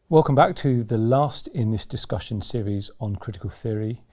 Welcome back to the last in this discussion series on critical theory,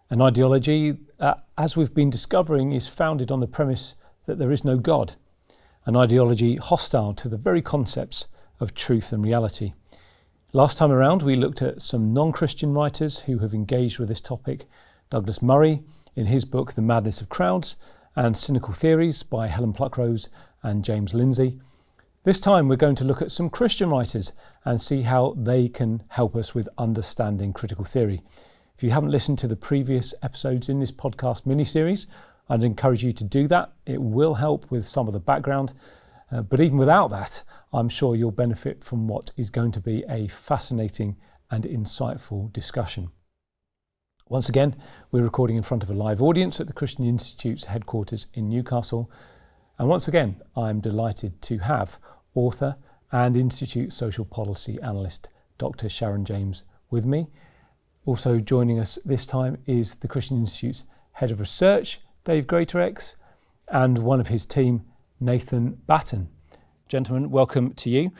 an ideology that, as we've been discovering, is founded on the premise that there is no God, an ideology hostile to the very concepts of truth and reality. Last time around, we looked at some non-Christian writers who have engaged with this topic. Douglas Murray in his book The Madness of Crowds and Cynical Theories by Helen Pluckrose and James Lindsay. This time we're going to look at some Christian writers and see how they can help us with understanding critical theory. If you haven't listened to the previous episodes in this podcast mini-series, I'd encourage you to do that. It will help with some of the background, but even without that, I'm sure you'll benefit from what is going to be a fascinating and insightful discussion. Once again, we're recording in front of a live audience at the Christian Institute's headquarters in Newcastle. And once again, I'm delighted to have author and Institute Social Policy Analyst, Dr. Sharon James, with me. Also joining us this time is the Christian Institute's Head of Research, Dave Greatorex, and one of his team, Nathan Batten. Gentlemen, welcome to you.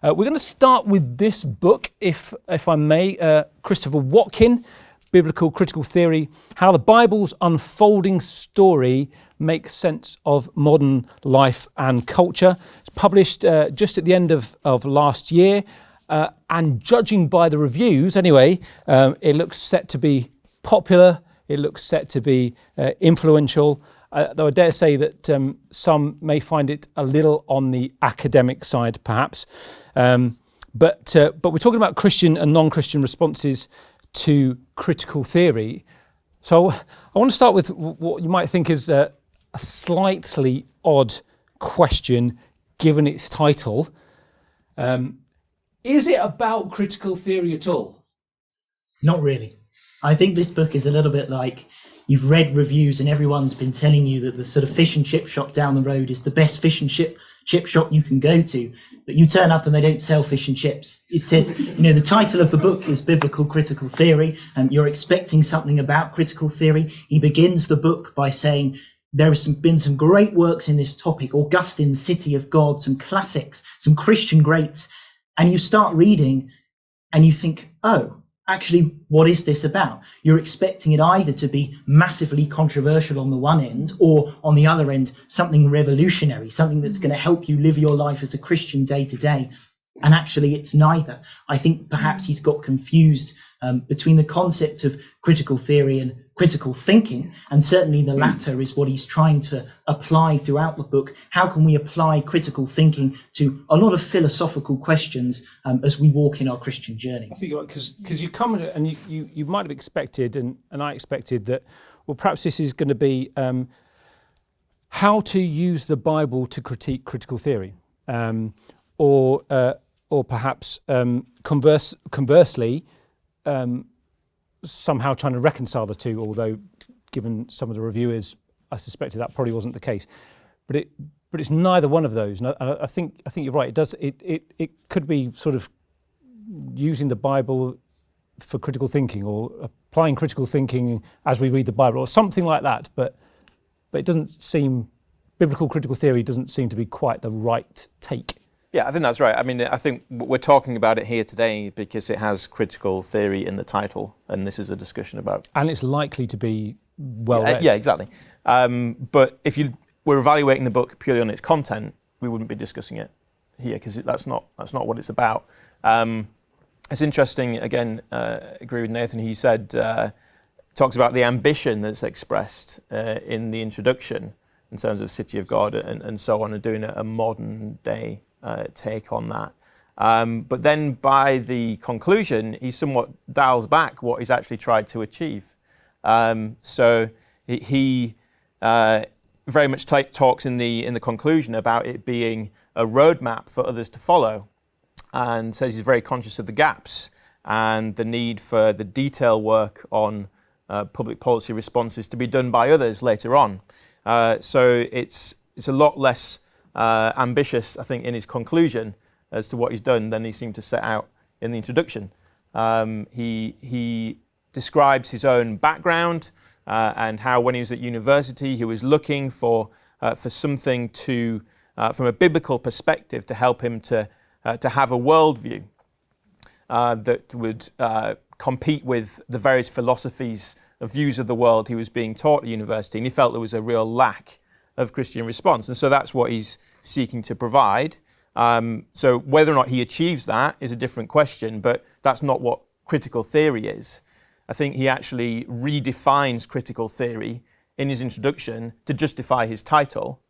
We're going to start with this book, if I may, Christopher Watkin, Biblical Critical Theory, How the Bible's Unfolding Story Makes Sense of Modern Life and Culture. It's published just at the end of last year, and judging by the reviews anyway, it looks set to be popular, it looks set to be influential, though I dare say that some may find it a little on the academic side perhaps. But we're talking about Christian and non-Christian responses to critical theory. So I want to start with what you might think is a slightly odd question given its title. Is it about critical theory at all? Not really. I think this book is a little bit like you've read reviews and everyone's been telling you that the sort of fish and chip shop down the road is the best fish and chip shop you can go to, but you turn up and they don't sell fish and chips. It says, the title of the book is Biblical Critical Theory, and you're expecting something about critical theory. He begins the book by saying there have been some great works in this topic, Augustine's City of God, some classics, some Christian greats, and you start reading and you think, oh, actually, what is this about? You're expecting it either to be massively controversial on the one end, or on the other end, something revolutionary, something that's going to help you live your life as a Christian day to day. And actually, it's neither. I think perhaps he's got confused between the concept of critical theory and critical thinking, and certainly the latter is what he's trying to apply throughout the book. How can we apply critical thinking to a lot of philosophical questions as we walk in our Christian journey? I think you're right, because you come and you might have expected, and I expected that, well, perhaps this is going to be how to use the Bible to critique critical theory, or perhaps conversely, somehow trying to reconcile the two, although given some of the reviewers, I suspected that probably wasn't the case. But it's neither one of those. And I think you're right. It could be sort of using the Bible for critical thinking, or applying critical thinking as we read the Bible, or something like that. But it doesn't seem, biblical critical theory doesn't seem to be quite the right take. Yeah, I think that's right. I mean, I think we're talking about it here today because it has critical theory in the title, and this is a discussion about... And it's likely to be well read. Yeah, exactly. But if you were evaluating the book purely on its content, we wouldn't be discussing it here, because that's not what it's about. It's interesting, again, I agree with Nathan. He said, talks about the ambition that's expressed in the introduction in terms of City of God and so on, and doing a modern day take on that. But then by the conclusion, he somewhat dials back what he's actually tried to achieve. So he very much talks in the conclusion about it being a roadmap for others to follow, and says he's very conscious of the gaps and the need for the detail work on public policy responses to be done by others later on. So it's a lot less ambitious, I think, in his conclusion as to what he's done than he seemed to set out in the introduction. He describes his own background and how when he was at university he was looking for something to, from a biblical perspective, to help him to have a worldview. that would compete with the various philosophies of views of the world he was being taught at university, and he felt there was a real lack of Christian response. And so that's what he's seeking to provide. So whether or not he achieves that is a different question, but that's not what critical theory is. I think he actually redefines critical theory in his introduction to justify his title,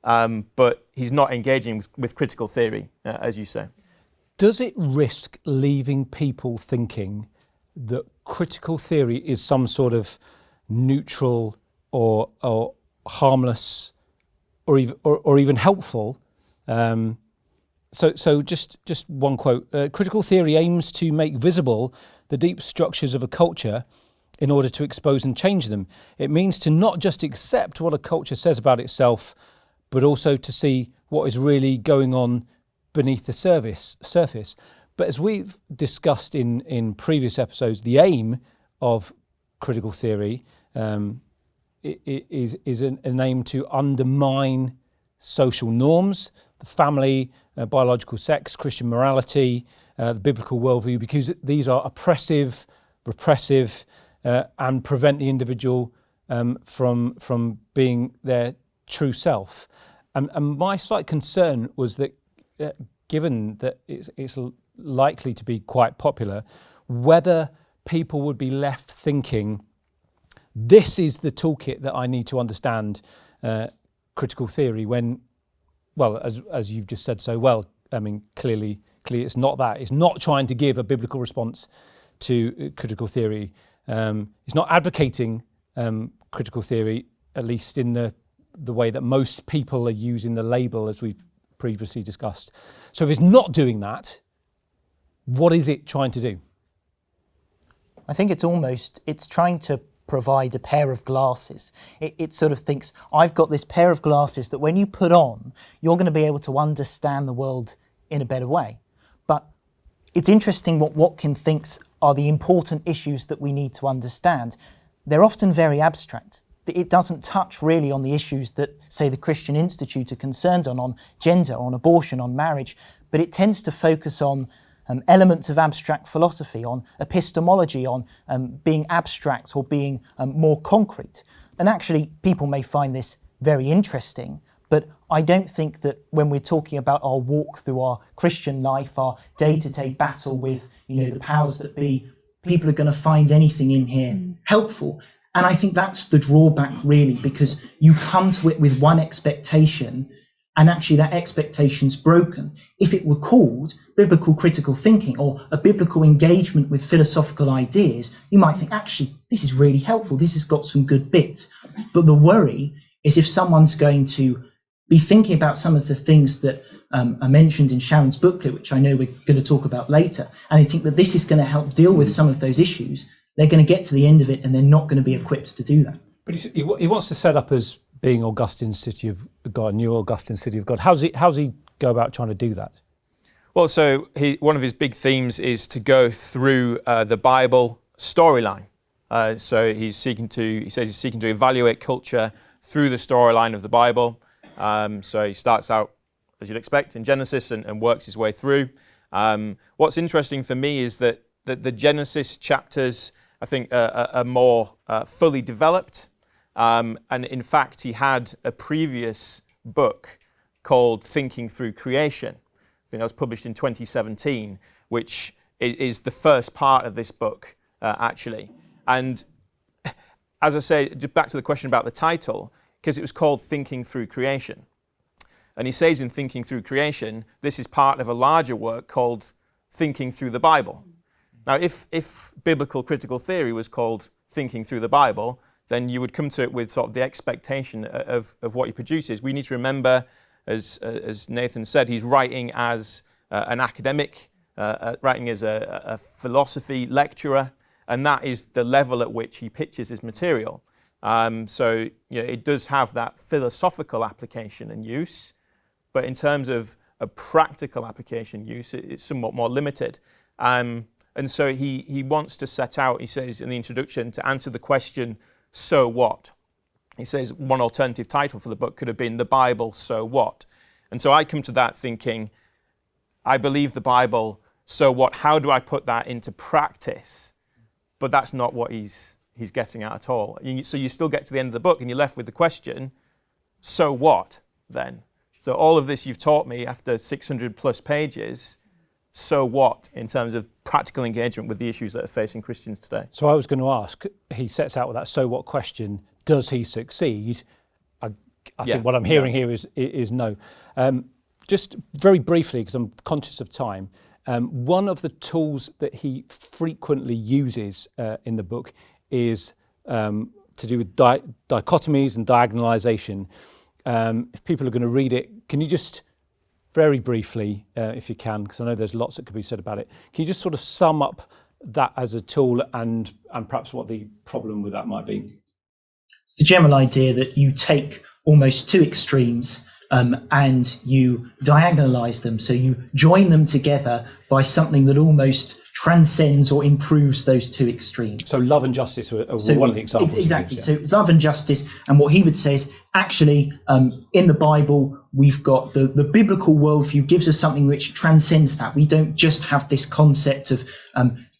but he's not engaging with critical theory, as you say. Does it risk leaving people thinking that critical theory is some sort of neutral or harmless or even helpful? So just one quote. Critical theory aims to make visible the deep structures of a culture in order to expose and change them. It means to not just accept what a culture says about itself, but also to see what is really going on beneath the surface. But as we've discussed in previous episodes, the aim of critical theory is an aim to undermine social norms, the family, biological sex, Christian morality, the biblical worldview, because these are oppressive, repressive, and prevent the individual from being their true self. And my slight concern was that, given that it's likely to be quite popular, whether people would be left thinking, this is the toolkit that I need to understand critical theory, when, well, as you've just said so well, I mean, clearly it's not that. It's not trying to give a biblical response to critical theory. It's not advocating critical theory, at least in the way that most people are using the label, as we've previously discussed. So if it's not doing that, what is it trying to do? I think it's trying to provide a pair of glasses. It sort of thinks, I've got this pair of glasses that when you put on, you're going to be able to understand the world in a better way. But it's interesting what Watkin thinks are the important issues that we need to understand. They're often very abstract. It doesn't touch really on the issues that, say, the Christian Institute are concerned on gender, on abortion, on marriage, but it tends to focus on elements of abstract philosophy, on epistemology, on being abstract or being more concrete. And actually, people may find this very interesting, but I don't think that when we're talking about our walk through our Christian life, our day-to-day battle with, the powers that be, people are going to find anything in here helpful. And I think that's the drawback, really, because you come to it with one expectation, and actually that expectation's broken. If it were called biblical critical thinking or a biblical engagement with philosophical ideas, you might think, actually, this is really helpful. This has got some good bits. But the worry is if someone's going to be thinking about some of the things that are mentioned in Sharon's booklet, which I know we're going to talk about later, and they think that this is going to help deal with some of those issues, they're going to get to the end of it and they're not going to be equipped to do that. But he wants to set up as being Augustine's city of God, New Augustine city of God. How's he go about trying to do that? Well, so one of his big themes is to go through the Bible storyline. So he says he's seeking to evaluate culture through the storyline of the Bible. So he starts out, as you'd expect, in Genesis and works his way through. What's interesting for me is that the Genesis chapters, I think, are more fully developed. And in fact, he had a previous book called Thinking Through Creation. I think that was published in 2017, which is the first part of this book, actually. And as I say, just back to the question about the title, because it was called Thinking Through Creation. And he says in Thinking Through Creation, this is part of a larger work called Thinking Through the Bible. Now, if biblical critical theory was called Thinking Through the Bible, then you would come to it with sort of the expectation of what he produces. We need to remember, as Nathan said, he's writing as an academic, writing as a philosophy lecturer, and that is the level at which he pitches his material. So it does have that philosophical application and use, but in terms of a practical application use, it's somewhat more limited. And so he wants to set out, he says in the introduction, to answer the question, so what? He says one alternative title for the book could have been The Bible, So What? And so I come to that thinking, I believe the Bible so what? How do I put that into practice? But that's not what he's getting at all. So you still get to the end of the book and you're left with the question, so what then? So all of this you've taught me after 600 plus pages, so what in terms of practical engagement with the issues that are facing Christians today? So I was going to ask, he sets out with that so what question, does he succeed? I think what I'm hearing here is no. Just very briefly, because I'm conscious of time, one of the tools that he frequently uses in the book is to do with dichotomies and diagonalization. If people are going to read it, can you just very briefly, if you can, because I know there's lots that could be said about it, can you just sort of sum up that as a tool and perhaps what the problem with that might be? It's the general idea that you take almost two extremes and you diagonalize them. So you join them together by something that almost transcends or improves those two extremes. So love and justice are one of the examples. Exactly. So love and justice. And what he would say is actually in the Bible, we've got the biblical worldview gives us something which transcends that. We don't just have this concept of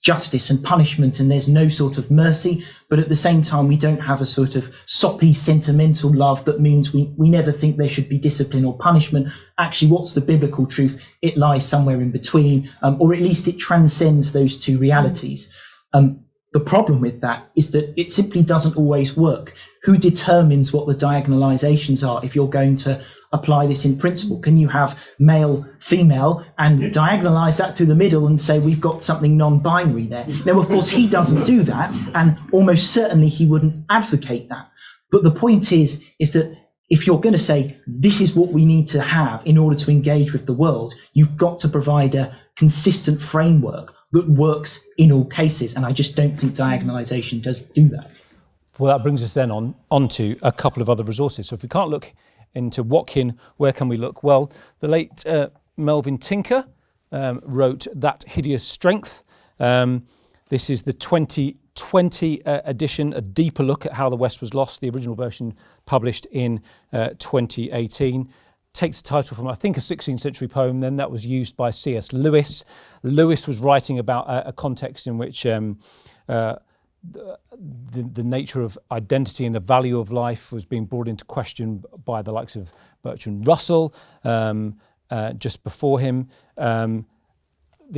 justice and punishment and there's no sort of mercy, but at the same time we don't have a sort of soppy sentimental love that means we never think there should be discipline or punishment. Actually, what's the biblical truth? It lies somewhere in between, or at least it transcends those two realities. The problem with that is that it simply doesn't always work. Who determines what the diagonalizations are if you're going to apply this in principle? Can you have male, female, and diagonalize that through the middle and say we've got something non-binary there? Now, of course, he doesn't do that, and almost certainly he wouldn't advocate that. But the point is that if you're going to say this is what we need to have in order to engage with the world, you've got to provide a consistent framework that works in all cases. And I just don't think diagonalization does do that. Well, that brings us then on to a couple of other resources. So if we can't look into Watkin, where can we look? Well, the late Melvin Tinker wrote That Hideous Strength. This is the 2020 edition, a deeper look at how the West was lost. The original version published in 2018. Takes the title from, I think, a 16th century poem. Then that was used by C.S. Lewis. Lewis was writing about a context in which the nature of identity and the value of life was being brought into question by the likes of Bertrand Russell just before him. The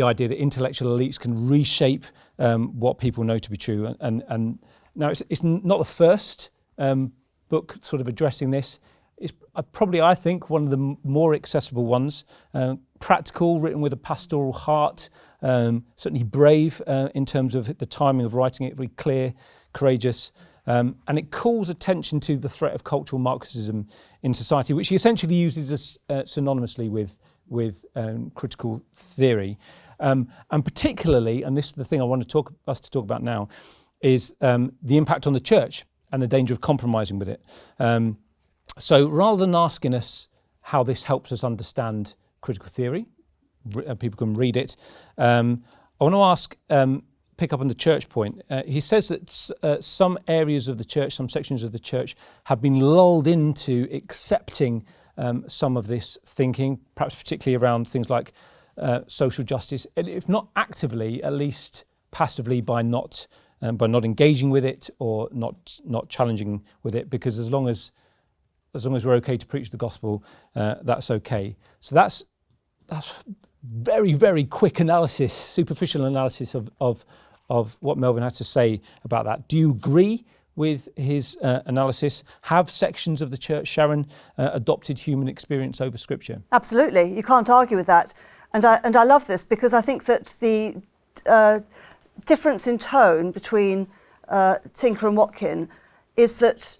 idea that intellectual elites can reshape what people know to be true. And now it's not the first book sort of addressing this. It's probably, I think, one of the more accessible ones. Practical, written with a pastoral heart, certainly brave in terms of the timing of writing it, very clear, courageous. And it calls attention to the threat of cultural Marxism in society, which he essentially uses synonymously with critical theory. And particularly, and this is the thing I want us to talk about now, is the impact on the church and the danger of compromising with it. So rather than asking us how this helps us understand critical theory, people can read it, I want to ask, pick up on the church point. He says that some areas of the church, some sections of the church have been lulled into accepting some of this thinking, perhaps particularly around things like social justice, if not actively, at least passively by not engaging with it or not challenging with it, because as long as we're okay to preach the gospel, that's okay. So that's very, very quick analysis, superficial analysis of what Melvin had to say about that. Do you agree with his analysis? Have sections of the church, Sharon, adopted human experience over Scripture? Absolutely, you can't argue with that. And I love this because I think that the difference in tone between Tinker and Watkin is that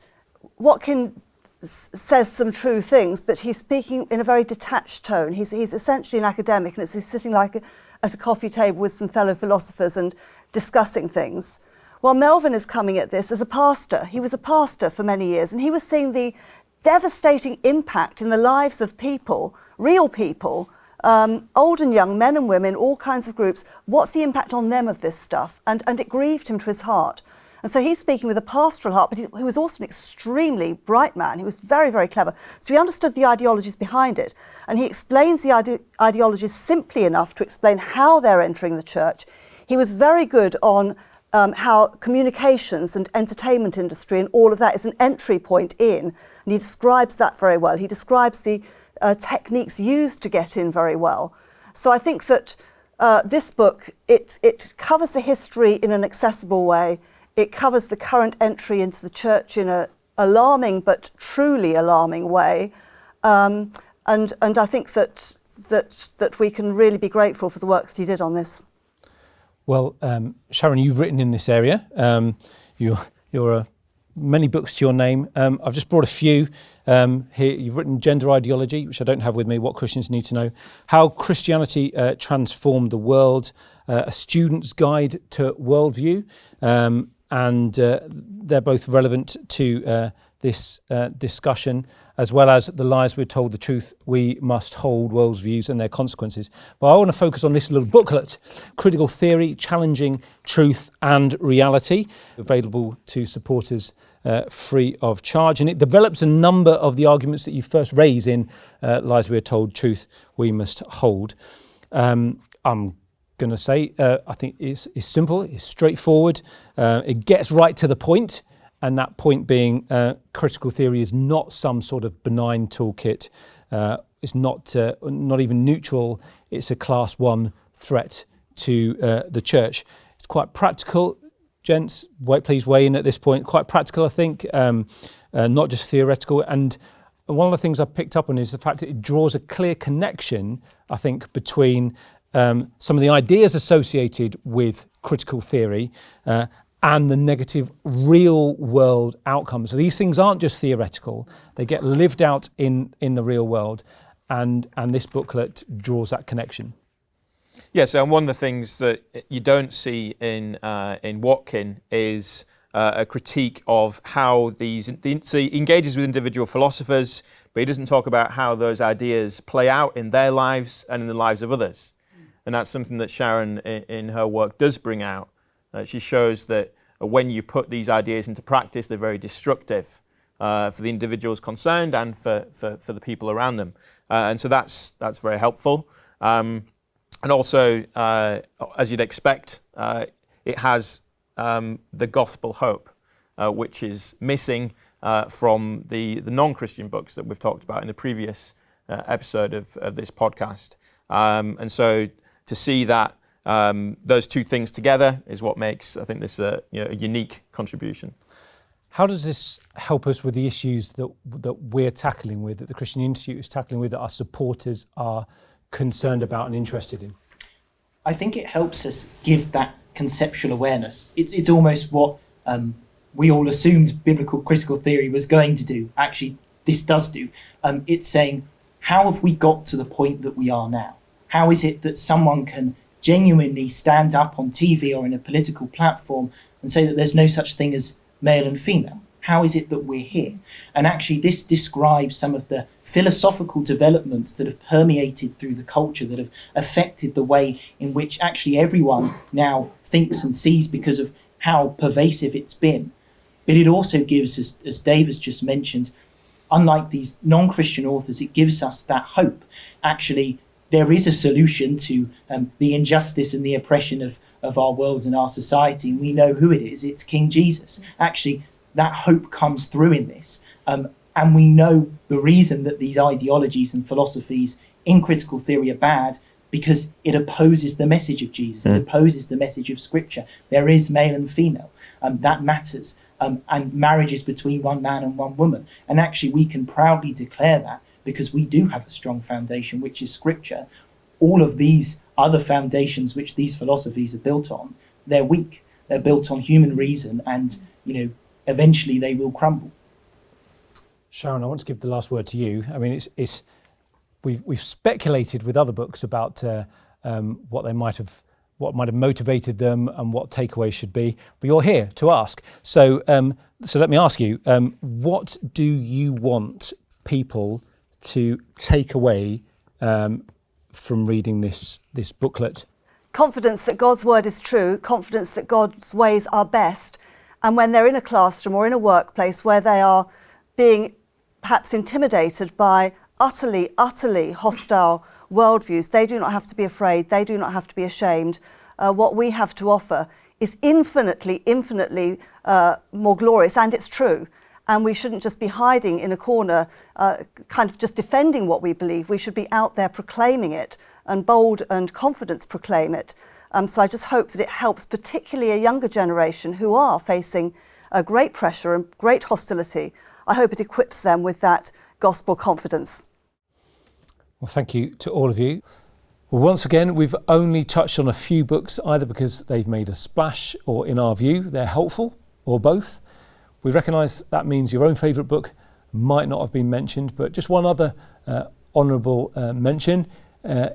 Watkin says some true things, but he's speaking in a very detached tone. He's essentially an academic, and he's sitting at a coffee table with some fellow philosophers and discussing things. Well, Melvin is coming at this as a pastor. He was a pastor for many years, and he was seeing the devastating impact in the lives of people, real people, old and young, men and women, all kinds of groups. What's the impact on them of this stuff? And it grieved him to his heart. And so he's speaking with a pastoral heart, but he was also an extremely bright man. He was very, very clever. So he understood the ideologies behind it. And he explains the ideologies simply enough to explain how they're entering the church. He was very good on how communications and entertainment industry and all of that is an entry point in. And he describes that very well. He describes the techniques used to get in very well. So I think that this book, it covers the history in an accessible way. It covers the current entry into the church in an alarming but truly alarming way. And I think that we can really be grateful for the work that he did on this. Well, Sharon, you've written in this area. You're many books to your name. I've just brought a few here. You've written Gender Ideology, which I don't have with me, What Christians Need to Know, How Christianity Transformed the World, A Student's Guide to Worldview, and they're both relevant to this discussion, as well as The Lies We're Told, the Truth We Must Hold, World's Views and Their Consequences. But I want to focus on this little booklet, Critical Theory, Challenging Truth and Reality, available to supporters free of charge. And it develops a number of the arguments that you first raise in Lies We're Told, Truth We Must Hold. I'm going to say, I think it's simple, it's straightforward, it gets right to the point. And that point being, critical theory is not some sort of benign toolkit. It's not even neutral. It's a class 1 threat to the church. It's quite practical. Gents, please weigh in at this point. Quite practical, I think, not just theoretical. And one of the things I picked up on is the fact that it draws a clear connection, I think, between some of the ideas associated with critical theory and the negative real world outcomes. So these things aren't just theoretical, they get lived out in the real world, and this booklet draws that connection. Yeah, so one of the things that you don't see in Watkin is a critique of how so he engages with individual philosophers, but he doesn't talk about how those ideas play out in their lives and in the lives of others. And that's something that Sharon in her work does bring out. She shows that when you put these ideas into practice, they're very destructive for the individuals concerned and for the people around them. And so that's very helpful. And also, as you'd expect, it has the gospel hope, which is missing from the non-Christian books that we've talked about in the previous episode of this podcast. And so to see that those two things together is what makes, I think, this a unique contribution. How does this help us with the issues that we're tackling with, that the Christian Institute is tackling with, that our supporters are concerned about and interested in? I think it helps us give that conceptual awareness. It's almost what we all assumed biblical critical theory was going to do. Actually, this does do. It's saying, how have we got to the point that we are now? How is it that someone can genuinely stand up on TV or in a political platform and say that there's no such thing as male and female? How is it that we're here? And actually this describes some of the philosophical developments that have permeated through the culture, that have affected the way in which actually everyone now thinks and sees because of how pervasive it's been. But it also gives us, as Dave has just mentioned, unlike these non-Christian authors, it gives us that hope. Actually, there is a solution to the injustice and the oppression of our world and our society, and we know who it is. It's King Jesus. Actually, that hope comes through in this. And we know the reason that these ideologies and philosophies in critical theory are bad, because it opposes the message of Jesus. It opposes the message of Scripture. There is male and female. That matters. And marriages between one man and one woman. And actually, we can proudly declare that, because we do have a strong foundation, which is Scripture. All of these other foundations which these philosophies are built on, they're weak. They're built on human reason, and eventually they will crumble. Sharon, I want to give the last word to you. I mean, we've speculated with other books about what might have motivated them and what takeaways should be, but you're here to ask. So let me ask you: what do you want people to take away from reading this booklet? Confidence that God's word is true, confidence that God's ways are best, And when they're in a classroom or in a workplace where they are being perhaps intimidated by utterly hostile worldviews, they do not have to be afraid, they do not have to be ashamed. What we have to offer is infinitely more glorious, and it's true. And we shouldn't just be hiding in a corner, kind of just defending what we believe. We should be out there proclaiming it, and bold and confident proclaim it. So I just hope that it helps particularly a younger generation who are facing great pressure and great hostility. I hope it equips them with that gospel confidence. Well, thank you to all of you. Well, once again, we've only touched on a few books, either because they've made a splash or, in our view, they're helpful, or both. We recognise that means your own favourite book might not have been mentioned, but just one other honourable mention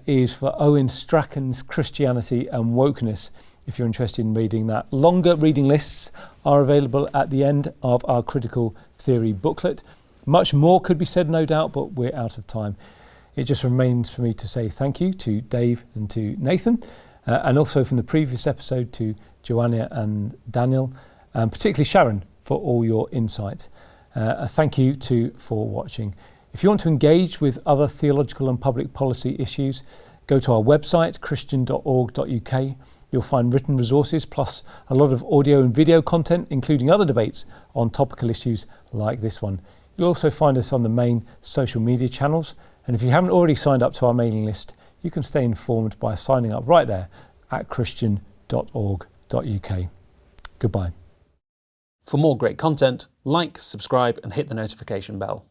is for Owen Strachan's Christianity and Wokeness, if you're interested in reading that. Longer reading lists are available at the end of our Critical Theory booklet. Much more could be said, no doubt, but we're out of time. It just remains for me to say thank you to Dave and to Nathan, and also from the previous episode to Joanna and Daniel, and particularly Sharon, for all your insights. A thank you for watching. If you want to engage with other theological and public policy issues, go to our website, christian.org.uk. You'll find written resources plus a lot of audio and video content, including other debates on topical issues like this one. You'll also find us on the main social media channels. And if you haven't already signed up to our mailing list, you can stay informed by signing up right there at christian.org.uk. Goodbye. For more great content, like, subscribe and hit the notification bell.